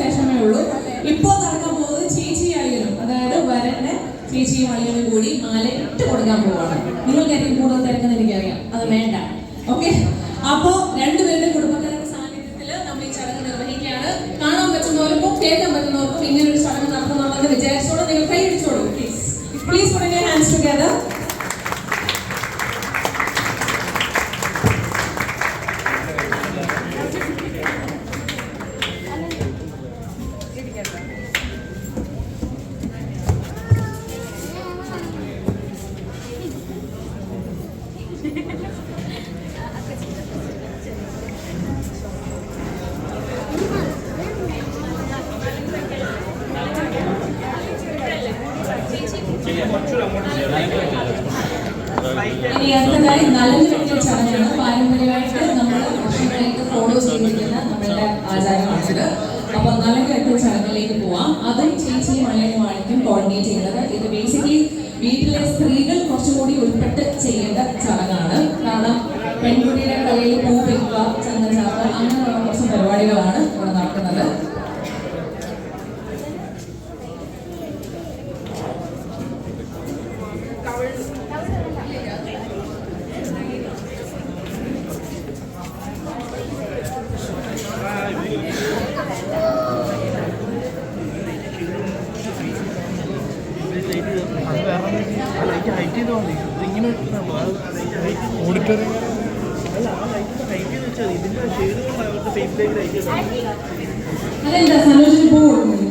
ശേഷമേ ഉള്ളൂ. ഇപ്പോൾ നടക്കാൻ പോകുന്നത് ചേച്ചി അളിയനും, അതായത് വരന്റെ ചേച്ചിയും അളിയനും കൂടി മാല ഇട്ട് കൊടുക്കാൻ പോവാണ്. നിങ്ങൾക്കായിരിക്കും കൂടുതൽ തിരക്കെന്ന് എനിക്കറിയാം, അത് വേണ്ട. ഓക്കെ, അപ്പോ രണ്ടുപേരുടെ കുടുംബക്കാരുടെ സാന്നിധ്യത്തിൽ നമ്മൾ ഈ ചടങ്ങ് നിർവഹിക്കുകയാണ്. കാണാൻ പറ്റുന്നവർക്കും കേൾക്കാൻ പറ്റുന്നവർക്കും ഇങ്ങനെ ഒരു ചടങ്ങ് നടത്തുന്നുണ്ടെന്ന് വിചാരിച്ചോളൂ. നിങ്ങൾ കൈയടിച്ചോളൂ. Please put your hands together. ഇനി അടുത്തതായി നലഞ്ഞു വെക്കൽ ചടങ്ങാണ്. പാരമ്പര്യമായിട്ട് നമ്മൾ വർഷങ്ങളായിട്ട് ഫോളോ ചെയ്തിരിക്കുന്ന നമ്മളുടെ ആചാരമാണിത്. അപ്പൊ നലഞ്ഞു വെക്കൽ ചടങ്ങിലേക്ക് പോവാം. അതും ചേച്ചിയും അളിയനുമായിരിക്കും കോർഡിനേറ്റ് ചെയ്യുന്നത്. ഇത് ബേസിക്കലി വീട്ടിലെ സ്ത്രീകൾ കുറച്ചുകൂടി ഉൾപ്പെട്ട് ചെയ്യേണ്ട ചടങ്ങാണ്. കാരണം പെൺകുട്ടിയുടെ കയ്യിൽ പൂ വെക്കുക, ചന്ദനചാർത്ത്, അങ്ങനെയുള്ള കുറച്ച് പരിപാടികളാണ് ഇവിടെ നടക്കുന്നത്. അതെന്താ സനോജിന് പൂ കൊടുക്കുന്നത്?